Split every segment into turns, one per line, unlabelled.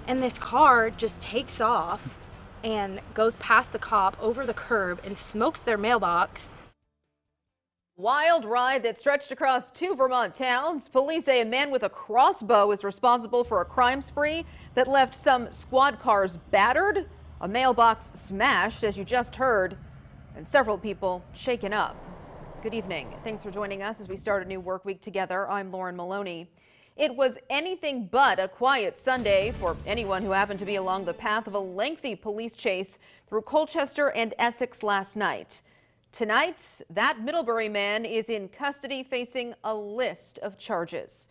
And this car just takes off and goes past the cop over the curb and smokes their mailbox.
Wild ride that stretched across two Vermont towns. Police say a man with a crossbow is responsible for a crime spree that left some squad cars battered, a mailbox smashed, as you just heard, and several people shaken up. Good evening. Thanks for joining us as we start a new work week together. I'm Lauren Maloney. It was anything but a quiet Sunday for anyone who happened to be along the path of a lengthy police chase through Colchester and Essex last night. Tonight, that Middlebury man is in custody facing a list of charges.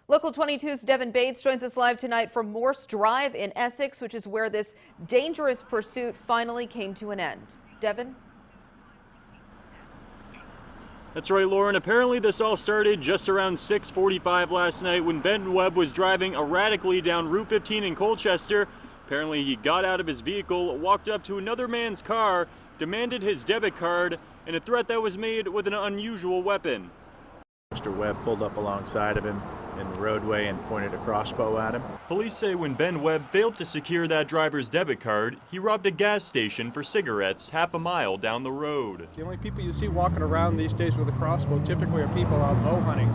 Local 22's Devin Bates joins us live tonight from Morse Drive in Essex, which is where this dangerous pursuit finally came to an end. Devin?
That's right, Lauren. Apparently this all started just around 6:45 last night when Ben Webb was driving erratically down Route 15 in Colchester. Apparently he got out of his vehicle, walked up to another man's car, demanded his debit card, and a threat that was made with an unusual weapon.
Mr. Webb pulled up alongside of him in the roadway and pointed a crossbow at him.
Police say when Ben Webb failed to secure that driver's debit card, he robbed a gas station for cigarettes half a mile down the road.
The only people you see walking around these days with a crossbow typically are people out bow hunting,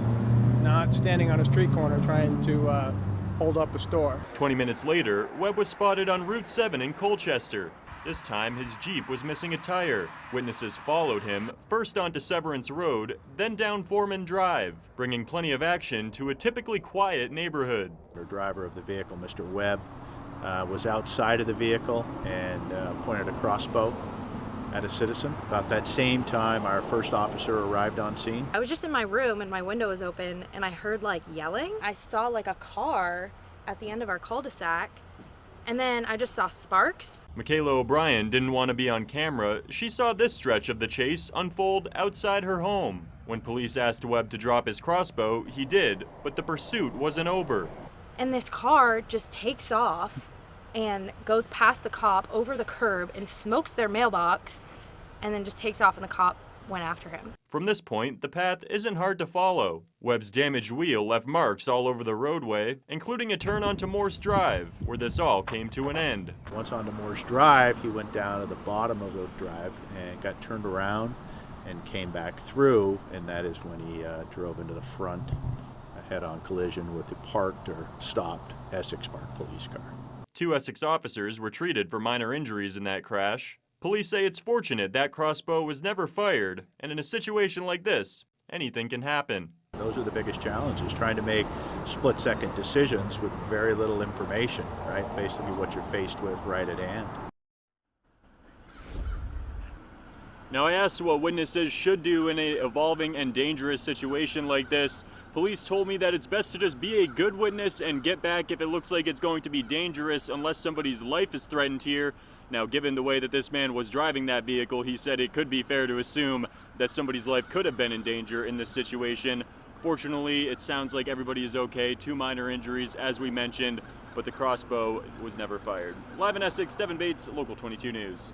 not standing on a street corner trying to hold up a store.
20 minutes later, Webb was spotted on Route 7 in Colchester. This time, his Jeep was missing a tire. Witnesses followed him, first onto Severance Road, then down Foreman Drive, bringing plenty of action to a typically quiet neighborhood.
The driver of the vehicle, Mr. Webb, was outside of the vehicle and pointed a crossbow at a citizen. About that same time, our first officer arrived on scene.
I was just in my room and my window was open and I heard like yelling. I saw like a car at the end of our cul-de-sac. And then I just saw sparks.
Michaela O'Brien didn't want to be on camera. She saw this stretch of the chase unfold outside her home. When police asked Webb to drop his crossbow, he did, but the pursuit wasn't over.
And this car just takes off and goes past the cop over the curb and smokes their mailbox and then just takes off and the cop went after him.
From this point, the path isn't hard to follow. Webb's damaged wheel left marks all over the roadway, including a turn onto Morse Drive, where this all came to an end.
Once onto Morse Drive, he went down to the bottom of the drive and got turned around and came back through, and that is when he drove into the front, a head-on collision with the parked or stopped Essex Park police car.
2 Essex officers were treated for minor injuries in that crash. Police say it's fortunate that crossbow was never fired, and in a situation like this, anything can happen.
Those are the biggest challenges, trying to make split-second decisions with very little information, right? Basically what you're faced with right at hand.
Now, I asked what witnesses should do in an evolving and dangerous situation like this. Police told me that it's best to just be a good witness and get back if it looks like it's going to be dangerous unless somebody's life is threatened here. Now, given the way that this man was driving that vehicle, he said it could be fair to assume that somebody's life could have been in danger in this situation. Fortunately, it sounds like everybody is okay. 2 minor injuries, as we mentioned, but the crossbow was never fired. Live in Essex, Devin Bates, Local 22 News.